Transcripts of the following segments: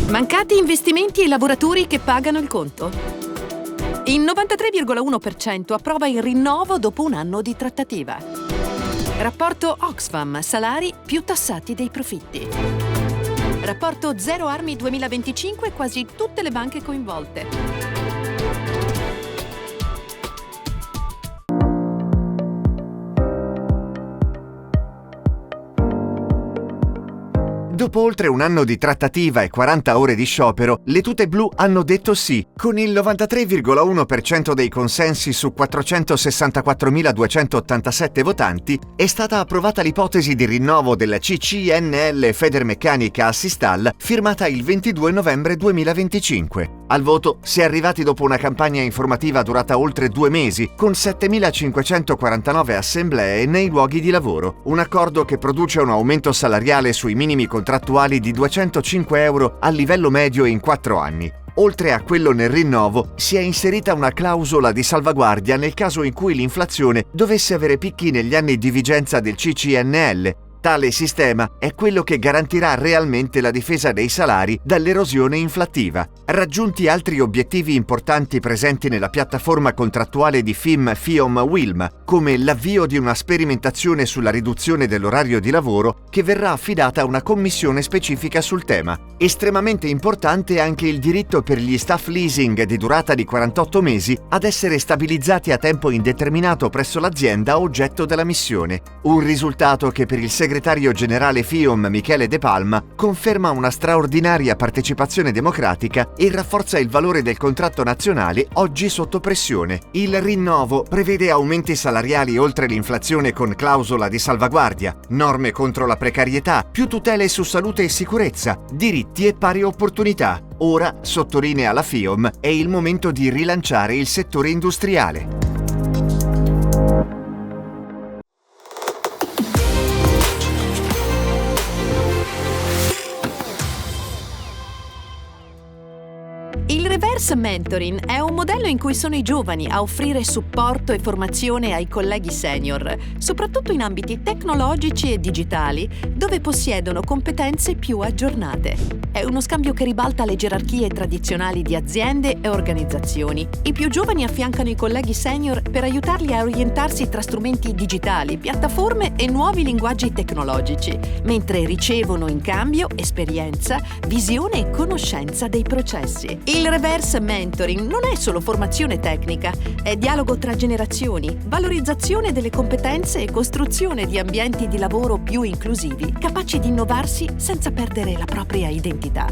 Mancati investimenti e lavoratori che pagano il conto? Il 93,1% approva il rinnovo dopo un anno di trattativa. Rapporto Oxfam, salari più tassati dei profitti. Rapporto Zero Armi 2025, quasi tutte le banche coinvolte. Dopo oltre un anno di trattativa e 40 ore di sciopero, le tute blu hanno detto sì. Con il 93,1% dei consensi su 464.287 votanti, è stata approvata l'ipotesi di rinnovo della CCNL Federmeccanica Assistal firmata il 22 novembre 2025. Al voto si è arrivati dopo una campagna informativa durata oltre 2 mesi, con 7.549 assemblee nei luoghi di lavoro. Un accordo che produce un aumento salariale sui minimi contrattuali di 205 euro a livello medio in 4 anni. Oltre a quello nel rinnovo, si è inserita una clausola di salvaguardia nel caso in cui l'inflazione dovesse avere picchi negli anni di vigenza del CCNL. Tale sistema è quello che garantirà realmente la difesa dei salari dall'erosione inflattiva. Raggiunti altri obiettivi importanti presenti nella piattaforma contrattuale di FIOM-WILM, come l'avvio di una sperimentazione sulla riduzione dell'orario di lavoro che verrà affidata a una commissione specifica sul tema. Estremamente importante è anche il diritto per gli staff leasing di durata di 48 mesi ad essere stabilizzati a tempo indeterminato presso l'azienda oggetto della missione. Un risultato che per il segretario generale FIOM Michele De Palma conferma una straordinaria partecipazione democratica e rafforza il valore del contratto nazionale oggi sotto pressione. Il rinnovo prevede aumenti salariali oltre l'inflazione con clausola di salvaguardia, norme contro la precarietà, più tutele su salute e sicurezza, diritti e pari opportunità. Ora, sottolinea la FIOM, è il momento di rilanciare il settore industriale. Il reverse mentoring è un modello in cui sono i giovani a offrire supporto e formazione ai colleghi senior, soprattutto in ambiti tecnologici e digitali, dove possiedono competenze più aggiornate. È uno scambio che ribalta le gerarchie tradizionali di aziende e organizzazioni. I più giovani affiancano i colleghi senior per aiutarli a orientarsi tra strumenti digitali, piattaforme e nuovi linguaggi tecnologici, mentre ricevono in cambio esperienza, visione e conoscenza dei processi. Il reverse mentoring non è solo formazione tecnica, è dialogo tra generazioni, valorizzazione delle competenze e costruzione di ambienti di lavoro più inclusivi, capaci di innovarsi senza perdere la propria identità.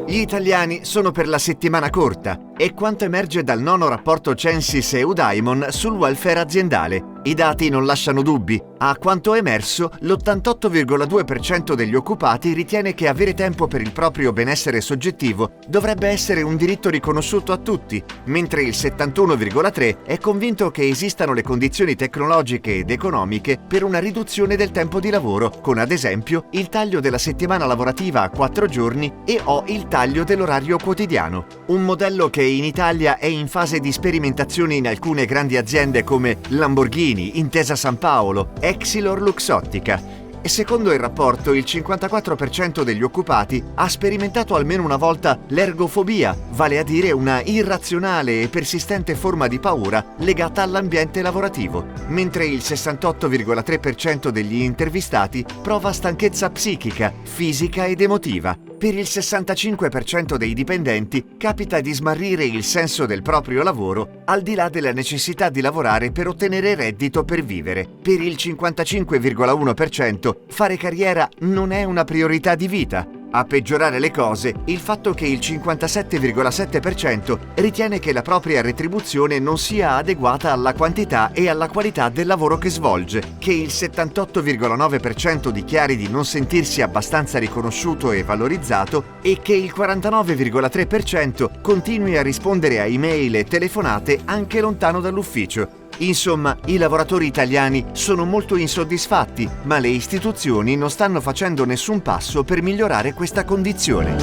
Gli italiani sono per la settimana corta, è quanto emerge dal nono rapporto Censis e Eudaimon sul welfare aziendale. I dati non lasciano dubbi. A quanto emerso, l'88,2% degli occupati ritiene che avere tempo per il proprio benessere soggettivo dovrebbe essere un diritto riconosciuto a tutti, mentre il 71,3% è convinto che esistano le condizioni tecnologiche ed economiche per una riduzione del tempo di lavoro, con ad esempio il taglio della settimana lavorativa a 4 giorni e o il taglio dell'orario quotidiano. Un modello che in Italia è in fase di sperimentazione in alcune grandi aziende come Lamborghini, Intesa San Paolo, Exilor Luxottica. E secondo il rapporto il 54% degli occupati ha sperimentato almeno una volta l'ergofobia, vale a dire una irrazionale e persistente forma di paura legata all'ambiente lavorativo, mentre il 68,3% degli intervistati prova stanchezza psichica, fisica ed emotiva. Per il 65% dei dipendenti capita di smarrire il senso del proprio lavoro al di là della necessità di lavorare per ottenere reddito per vivere. Per il 55,1% fare carriera non è una priorità di vita. A peggiorare le cose, il fatto che il 57,7% ritiene che la propria retribuzione non sia adeguata alla quantità e alla qualità del lavoro che svolge, che il 78,9% dichiari di non sentirsi abbastanza riconosciuto e valorizzato e che il 49,3% continui a rispondere a email e telefonate anche lontano dall'ufficio. Insomma, i lavoratori italiani sono molto insoddisfatti, ma le istituzioni non stanno facendo nessun passo per migliorare questa condizione.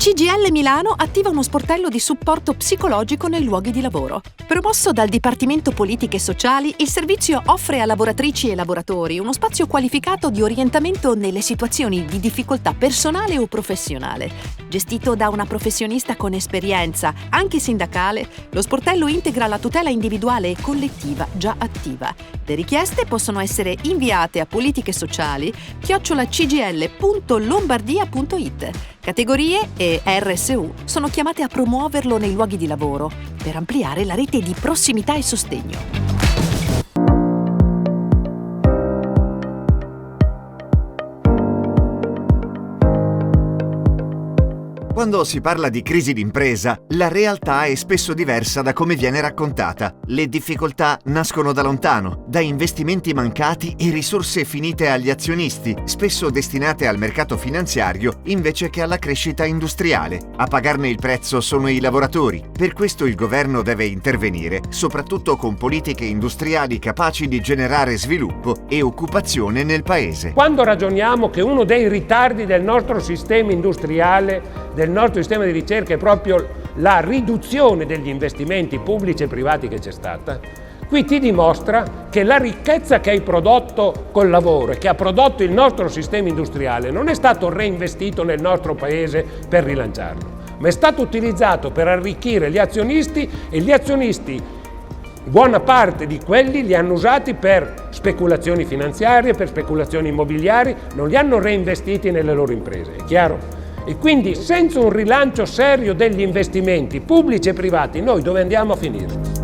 CGIL Milano attiva uno sportello di supporto psicologico nei luoghi di lavoro. Promosso dal Dipartimento Politiche Sociali, il servizio offre a lavoratrici e lavoratori uno spazio qualificato di orientamento nelle situazioni di difficoltà personale o professionale. Gestito da una professionista con esperienza, anche sindacale, lo sportello integra la tutela individuale e collettiva già attiva. Le richieste possono essere inviate a politichesociali@cgil.lombardia.it. Categorie e RSU sono chiamate a promuoverlo nei luoghi di lavoro per ampliare la rete di prossimità e sostegno. Quando si parla di crisi d'impresa, la realtà è spesso diversa da come viene raccontata. Le difficoltà nascono da lontano, da investimenti mancati e risorse finite agli azionisti, spesso destinate al mercato finanziario invece che alla crescita industriale. A pagarne il prezzo sono i lavoratori. Per questo il governo deve intervenire, soprattutto con politiche industriali capaci di generare sviluppo e occupazione nel paese. Quando ragioniamo che uno dei ritardi del nostro sistema industriale, del nostro sistema di ricerca è proprio la riduzione degli investimenti pubblici e privati che c'è stata, qui ti dimostra che la ricchezza che hai prodotto col lavoro e che ha prodotto il nostro sistema industriale non è stato reinvestito nel nostro paese per rilanciarlo, ma è stato utilizzato per arricchire gli azionisti, e gli azionisti, buona parte di quelli li hanno usati per speculazioni finanziarie, per speculazioni immobiliari, non li hanno reinvestiti nelle loro imprese, è chiaro? E quindi senza un rilancio serio degli investimenti pubblici e privati, noi dove andiamo a finire?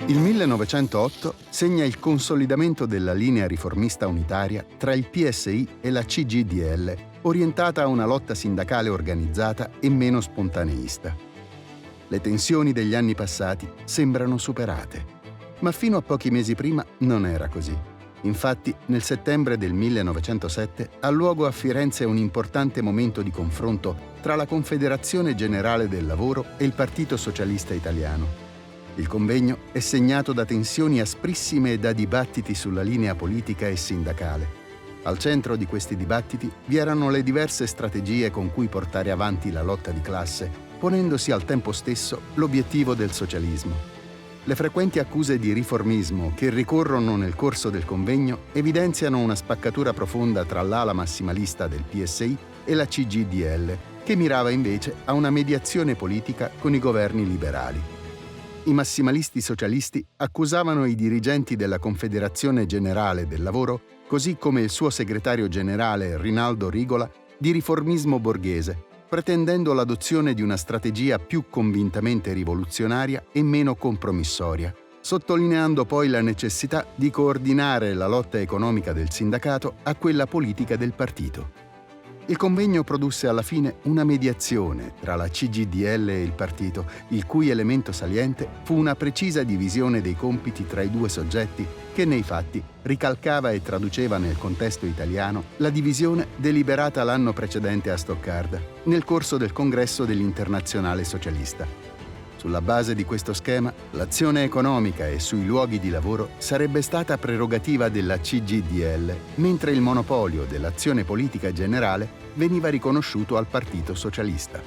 Il 1908 segna il consolidamento della linea riformista unitaria tra il PSI e la CGIL, orientata a una lotta sindacale organizzata e meno spontaneista. Le tensioni degli anni passati sembrano superate, ma fino a pochi mesi prima non era così. Infatti, nel settembre del 1907 ha luogo a Firenze un importante momento di confronto tra la Confederazione Generale del Lavoro e il Partito Socialista Italiano. Il convegno è segnato da tensioni asprissime e da dibattiti sulla linea politica e sindacale. Al centro di questi dibattiti vi erano le diverse strategie con cui portare avanti la lotta di classe, ponendosi al tempo stesso l'obiettivo del socialismo. Le frequenti accuse di riformismo che ricorrono nel corso del convegno evidenziano una spaccatura profonda tra l'ala massimalista del PSI e la CGIL, che mirava invece a una mediazione politica con i governi liberali. I massimalisti socialisti accusavano i dirigenti della Confederazione Generale del Lavoro, così come il suo segretario generale Rinaldo Rigola, di riformismo borghese, pretendendo l'adozione di una strategia più convintamente rivoluzionaria e meno compromissoria, sottolineando poi la necessità di coordinare la lotta economica del sindacato a quella politica del partito. Il convegno produsse alla fine una mediazione tra la CGIL e il partito, il cui elemento saliente fu una precisa divisione dei compiti tra i due soggetti che nei fatti ricalcava e traduceva nel contesto italiano la divisione deliberata l'anno precedente a Stoccarda, nel corso del congresso dell'Internazionale Socialista. Sulla base di questo schema, l'azione economica e sui luoghi di lavoro sarebbe stata prerogativa della CGIL, mentre il monopolio dell'azione politica generale veniva riconosciuto al Partito Socialista.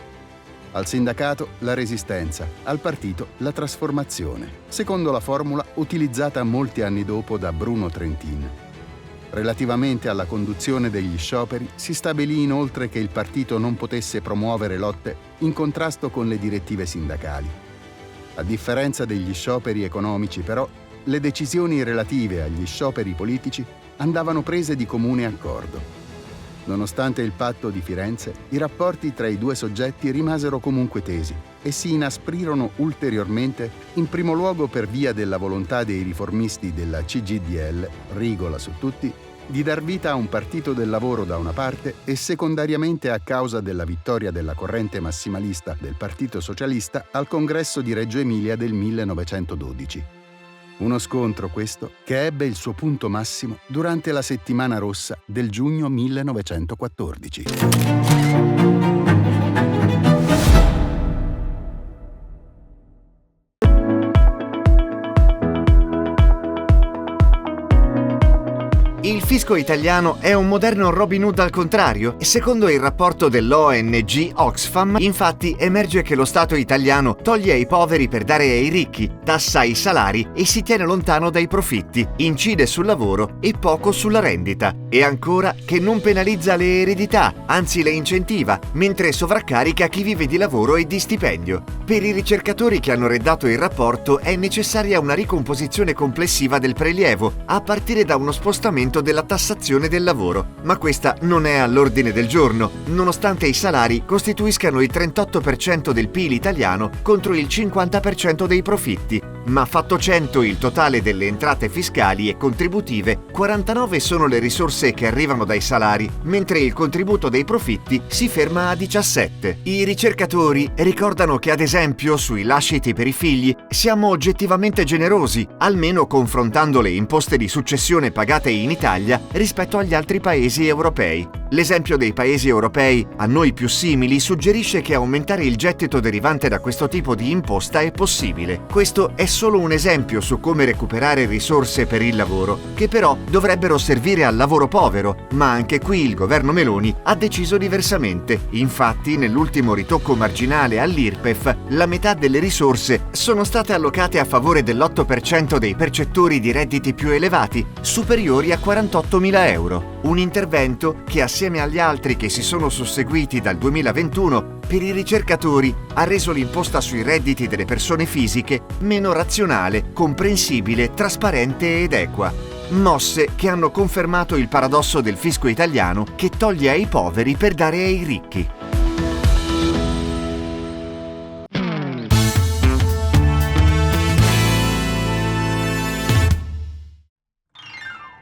Al sindacato la resistenza, al partito la trasformazione, secondo la formula utilizzata molti anni dopo da Bruno Trentin. Relativamente alla conduzione degli scioperi, si stabilì inoltre che il partito non potesse promuovere lotte in contrasto con le direttive sindacali. A differenza degli scioperi economici, però, le decisioni relative agli scioperi politici andavano prese di comune accordo. Nonostante il patto di Firenze, i rapporti tra i due soggetti rimasero comunque tesi e si inasprirono ulteriormente, in primo luogo per via della volontà dei riformisti della CGIL, Rigola su tutti, di dar vita a un partito del lavoro da una parte e secondariamente a causa della vittoria della corrente massimalista del Partito Socialista al congresso di Reggio Emilia del 1912. Uno scontro, questo, che ebbe il suo punto massimo durante la settimana rossa del giugno 1914. Il fisco italiano è un moderno Robin Hood al contrario. Secondo il rapporto dell'ONG Oxfam, infatti, emerge che lo Stato italiano toglie ai poveri per dare ai ricchi, tassa i salari e si tiene lontano dai profitti, incide sul lavoro e poco sulla rendita. E ancora che non penalizza le eredità, anzi le incentiva, mentre sovraccarica chi vive di lavoro e di stipendio. Per i ricercatori che hanno redatto il rapporto è necessaria una ricomposizione complessiva del prelievo, a partire da uno spostamento della tassazione del lavoro, ma questa non è all'ordine del giorno, nonostante i salari costituiscano il 38% del PIL italiano contro il 50% dei profitti. Ma fatto 100 il totale delle entrate fiscali e contributive, 49 sono le risorse che arrivano dai salari, mentre il contributo dei profitti si ferma a 17. I ricercatori ricordano che ad esempio sui lasciti per i figli siamo oggettivamente generosi, almeno confrontando le imposte di successione pagate in Italia rispetto agli altri paesi europei. L'esempio dei paesi europei a noi più simili suggerisce che aumentare il gettito derivante da questo tipo di imposta è possibile. Questo è solo un esempio su come recuperare risorse per il lavoro, che però dovrebbero servire al lavoro povero, ma anche qui il governo Meloni ha deciso diversamente. Infatti, nell'ultimo ritocco marginale all'IRPEF, la metà delle risorse sono state allocate a favore dell'8% dei percettori di redditi più elevati, superiori a 48.000 euro. Un intervento che, assieme agli altri che si sono susseguiti dal 2021, per i ricercatori ha reso l'imposta sui redditi delle persone fisiche meno razionale, comprensibile, trasparente ed equa. Mosse che hanno confermato il paradosso del fisco italiano che toglie ai poveri per dare ai ricchi.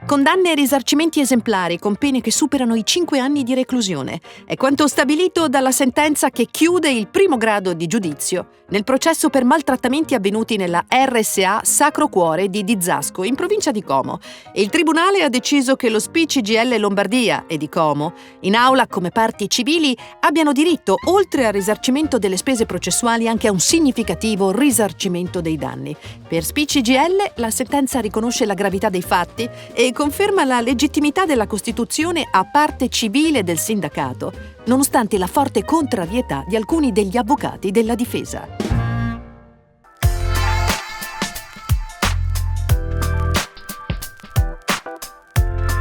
Condanne e risarcimenti esemplari con pene che superano i 5 anni di reclusione. È quanto stabilito dalla sentenza che chiude il primo grado di giudizio nel processo per maltrattamenti avvenuti nella RSA Sacro Cuore di Dizzasco, in provincia di Como. E il tribunale ha deciso che lo SPI-CGIL Lombardia e di Como, in aula come parti civili, abbiano diritto, oltre al risarcimento delle spese processuali, anche a un significativo risarcimento dei danni. Per SPI-CGIL la sentenza riconosce la gravità dei fatti e conferma la legittimità della costituzione a parte civile del sindacato, nonostante la forte contrarietà di alcuni degli avvocati della difesa.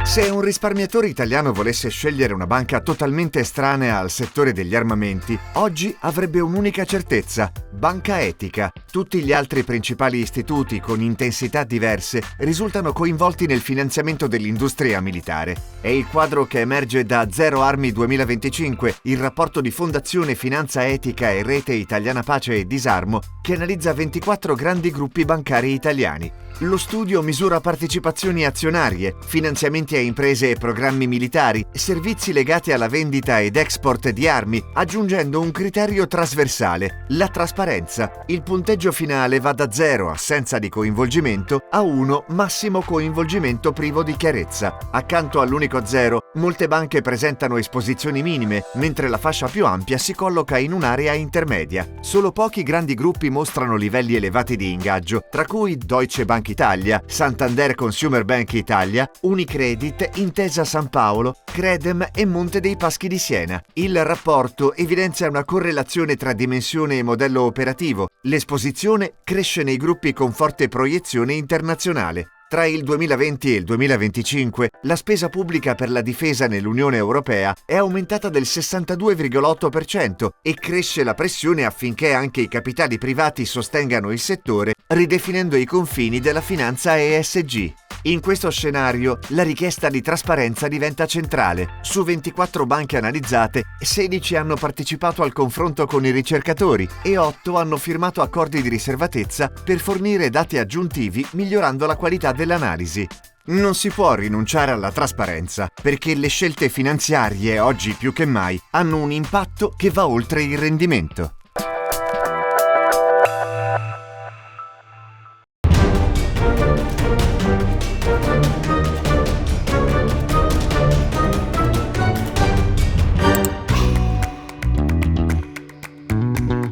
Se un risparmiatore italiano volesse scegliere una banca totalmente estranea al settore degli armamenti, oggi avrebbe un'unica certezza: banca etica. Tutti gli altri principali istituti con intensità diverse risultano coinvolti nel finanziamento dell'industria militare. È il quadro che emerge da Zero Armi 2025, il rapporto di Fondazione Finanza Etica e Rete Italiana Pace e Disarmo, che analizza 24 grandi gruppi bancari italiani. Lo studio misura partecipazioni azionarie, finanziamenti a imprese e programmi militari, servizi legati alla vendita ed export di armi, aggiungendo un criterio trasversale: la trasparenza. Il punteggio finale va da 0, assenza di coinvolgimento, a 1, massimo coinvolgimento privo di chiarezza. Accanto all'unico 0, molte banche presentano esposizioni minime, mentre la fascia più ampia si colloca in un'area intermedia. Solo pochi grandi gruppi mostrano livelli elevati di ingaggio, tra cui Deutsche Bank Italia, Santander Consumer Bank Italia, Unicredit, Intesa San Paolo, Credem e Monte dei Paschi di Siena. Il rapporto evidenzia una correlazione tra dimensione e modello operativo. L'esposizione cresce nei gruppi con forte proiezione internazionale. Tra il 2020 e il 2025, la spesa pubblica per la difesa nell'Unione Europea è aumentata del 62,8% e cresce la pressione affinché anche i capitali privati sostengano il settore, ridefinendo i confini della finanza ESG. In questo scenario, la richiesta di trasparenza diventa centrale. Su 24 banche analizzate, 16 hanno partecipato al confronto con i ricercatori e 8 hanno firmato accordi di riservatezza per fornire dati aggiuntivi, migliorando la qualità dell'analisi. Non si può rinunciare alla trasparenza, perché le scelte finanziarie, oggi più che mai, hanno un impatto che va oltre il rendimento.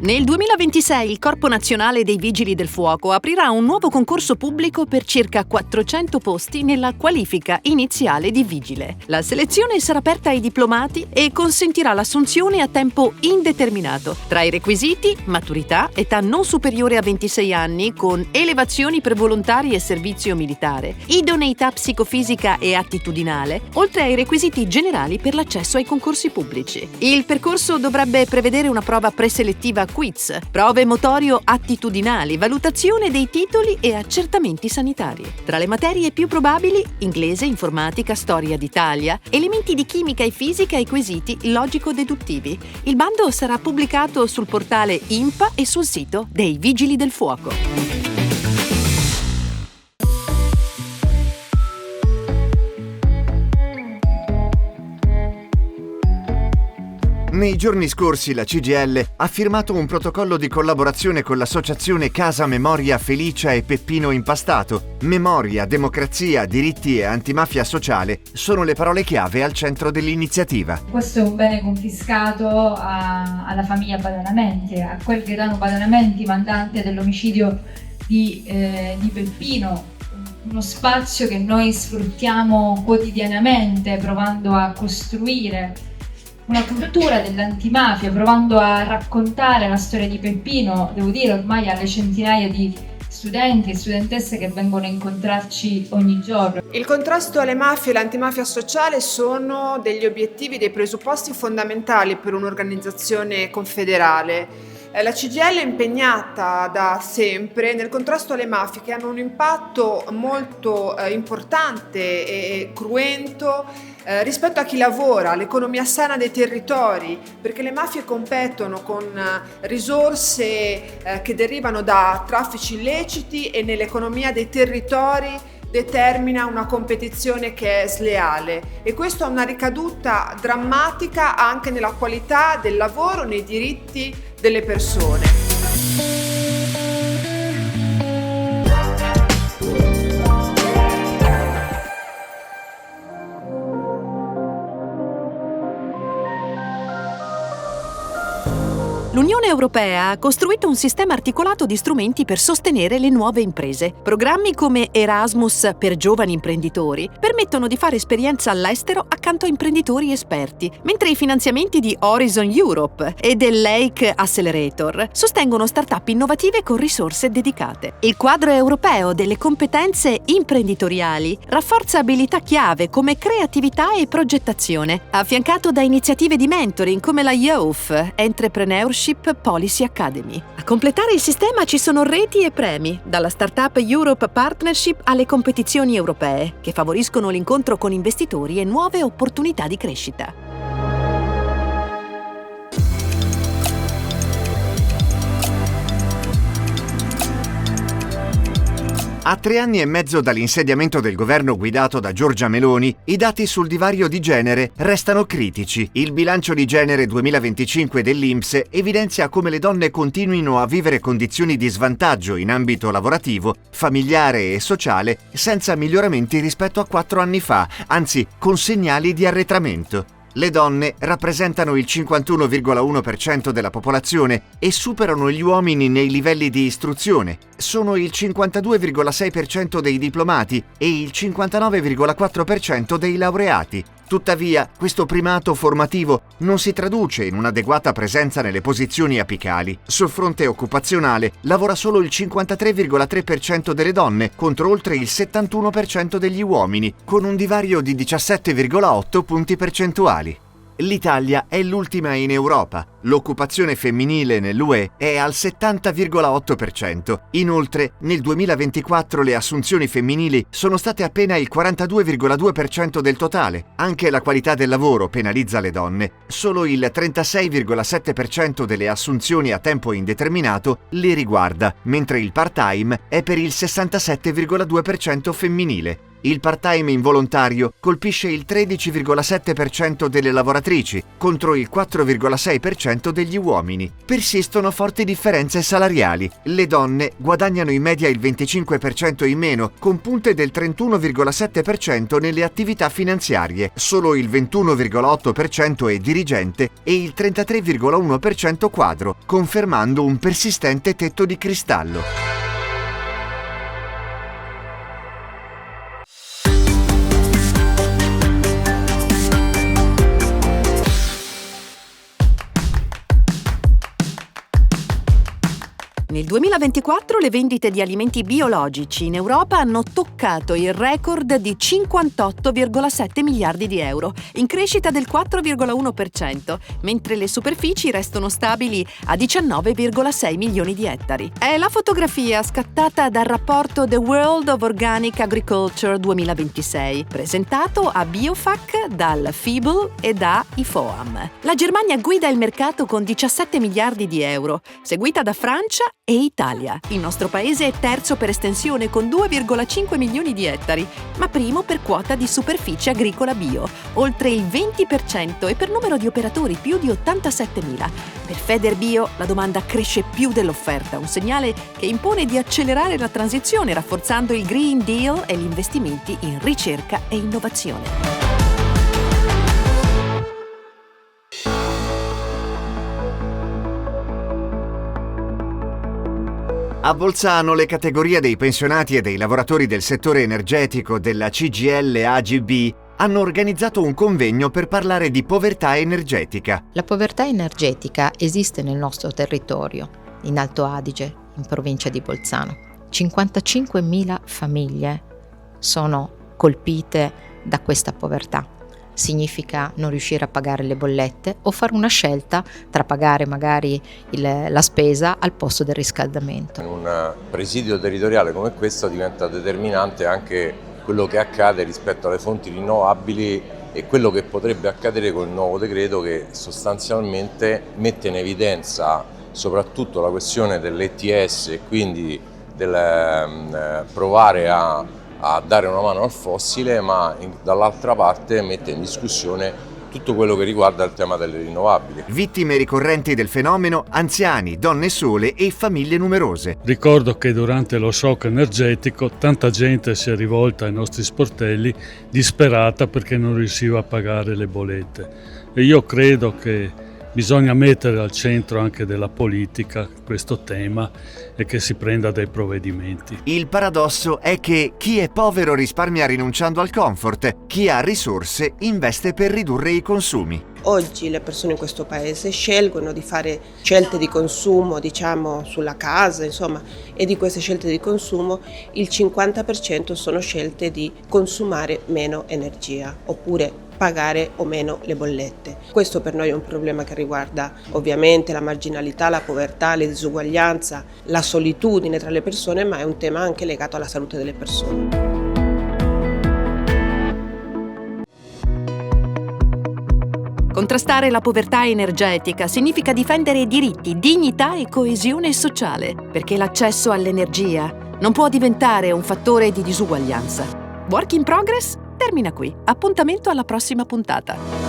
Nel 2026 il Corpo Nazionale dei Vigili del Fuoco aprirà un nuovo concorso pubblico per circa 400 posti nella qualifica iniziale di vigile. La selezione sarà aperta ai diplomati e consentirà l'assunzione a tempo indeterminato. Tra i requisiti, maturità, età non superiore a 26 anni con elevazioni per volontari e servizio militare, idoneità psicofisica e attitudinale, oltre ai requisiti generali per l'accesso ai concorsi pubblici. Il percorso dovrebbe prevedere una prova preselettiva quiz, prove motorio-attitudinali, valutazione dei titoli e accertamenti sanitari. Tra le materie più probabili, inglese, informatica, storia d'Italia, elementi di chimica e fisica e quesiti logico-deduttivi. Il bando sarà pubblicato sul portale INPA e sul sito dei Vigili del Fuoco. Nei giorni scorsi la CGIL ha firmato un protocollo di collaborazione con l'associazione Casa Memoria Felicia e Peppino Impastato. Memoria, democrazia, diritti e antimafia sociale sono le parole chiave al centro dell'iniziativa. Questo è un bene confiscato alla famiglia Badalamenti, a quel Gaetano Badalamenti, mandante dell'omicidio di Peppino. Uno spazio che noi sfruttiamo quotidianamente provando a costruire una cultura dell'antimafia, provando a raccontare la storia di Peppino, devo dire ormai alle centinaia di studenti e studentesse che vengono a incontrarci ogni giorno. Il contrasto alle mafie e l'antimafia sociale sono degli obiettivi, dei presupposti fondamentali per un'organizzazione confederale. La CGIL è impegnata da sempre nel contrasto alle mafie che hanno un impatto molto importante e cruento rispetto a chi lavora, l'economia sana dei territori, perché le mafie competono con risorse che derivano da traffici illeciti e nell'economia dei territori determina una competizione che è sleale e questo ha una ricaduta drammatica anche nella qualità del lavoro, nei diritti delle persone. L'Unione Europea ha costruito un sistema articolato di strumenti per sostenere le nuove imprese. Programmi come Erasmus per giovani imprenditori permettono di fare esperienza all'estero accanto a imprenditori esperti, mentre i finanziamenti di Horizon Europe e del Lake Accelerator sostengono start-up innovative con risorse dedicate. Il quadro europeo delle competenze imprenditoriali rafforza abilità chiave come creatività e progettazione, affiancato da iniziative di mentoring come la Youth Entrepreneurship Policy Academy. A completare il sistema ci sono reti e premi, dalla Startup Europe Partnership alle competizioni europee, che favoriscono l'incontro con investitori e nuove opportunità di crescita. A 3 anni e mezzo dall'insediamento del governo guidato da Giorgia Meloni, i dati sul divario di genere restano critici. Il bilancio di genere 2025 dell'INPS evidenzia come le donne continuino a vivere condizioni di svantaggio in ambito lavorativo, familiare e sociale, senza miglioramenti rispetto a 4 anni fa, anzi con segnali di arretramento. Le donne rappresentano il 51,1% della popolazione e superano gli uomini nei livelli di istruzione. Sono il 52,6% dei diplomati e il 59,4% dei laureati. Tuttavia, questo primato formativo non si traduce in un'adeguata presenza nelle posizioni apicali. Sul fronte occupazionale lavora solo il 53,3% delle donne contro oltre il 71% degli uomini, con un divario di 17,8 punti percentuali. L'Italia è l'ultima in Europa. L'occupazione femminile nell'UE è al 70,8%. Inoltre, nel 2024 le assunzioni femminili sono state appena il 42,2% del totale. Anche la qualità del lavoro penalizza le donne. Solo il 36,7% delle assunzioni a tempo indeterminato le riguarda, mentre il part-time è per il 67,2% femminile. Il part-time involontario colpisce il 13,7% delle lavoratrici contro il 4,6% degli uomini. Persistono forti differenze salariali. Le donne guadagnano in media il 25% in meno, con punte del 31,7% nelle attività finanziarie. Solo il 21,8% è dirigente e il 33,1% quadro, confermando un persistente tetto di cristallo. Nel 2024 le vendite di alimenti biologici in Europa hanno toccato il record di 58,7 miliardi di euro, in crescita del 4,1%, mentre le superfici restano stabili a 19,6 milioni di ettari. È la fotografia scattata dal rapporto The World of Organic Agriculture 2026, presentato a Biofac dal FIBL e da IFOAM. La Germania guida il mercato con 17 miliardi di euro, seguita da Francia e Italia. Il nostro paese è terzo per estensione con 2,5 milioni di ettari, ma primo per quota di superficie agricola bio, oltre il 20%, e per numero di operatori più di 87.000. Per Federbio la domanda cresce più dell'offerta, un segnale che impone di accelerare la transizione rafforzando il Green Deal e gli investimenti in ricerca e innovazione. A Bolzano le categorie dei pensionati e dei lavoratori del settore energetico della CGIL AGB hanno organizzato un convegno per parlare di povertà energetica. La povertà energetica esiste nel nostro territorio, in Alto Adige, in provincia di Bolzano. 55.000 famiglie sono colpite da questa povertà. Significa non riuscire a pagare le bollette o fare una scelta tra pagare magari la spesa al posto del riscaldamento. In un presidio territoriale come questo diventa determinante anche quello che accade rispetto alle fonti rinnovabili e quello che potrebbe accadere con il nuovo decreto, che sostanzialmente mette in evidenza soprattutto la questione dell'ETS e quindi del provare a dare una mano al fossile, ma dall'altra parte mette in discussione tutto quello che riguarda il tema delle rinnovabili. Vittime ricorrenti del fenomeno: anziani, donne sole e famiglie numerose. Ricordo che durante lo shock energetico tanta gente si è rivolta ai nostri sportelli disperata perché non riusciva a pagare le bollette. E io credo che bisogna mettere al centro anche della politica questo tema e che si prenda dei provvedimenti. Il paradosso è che chi è povero risparmia rinunciando al comfort, chi ha risorse investe per ridurre i consumi. Oggi le persone in questo paese scelgono di fare scelte di consumo, diciamo, sulla casa, insomma, e di queste scelte di consumo il 50% sono scelte di consumare meno energia, oppure pagare o meno le bollette. Questo per noi è un problema che riguarda ovviamente la marginalità, la povertà, la disuguaglianza, la solitudine tra le persone, ma è un tema anche legato alla salute delle persone. Contrastare la povertà energetica significa difendere diritti, dignità e coesione sociale, perché l'accesso all'energia non può diventare un fattore di disuguaglianza. Work in Progress termina qui. Appuntamento alla prossima puntata.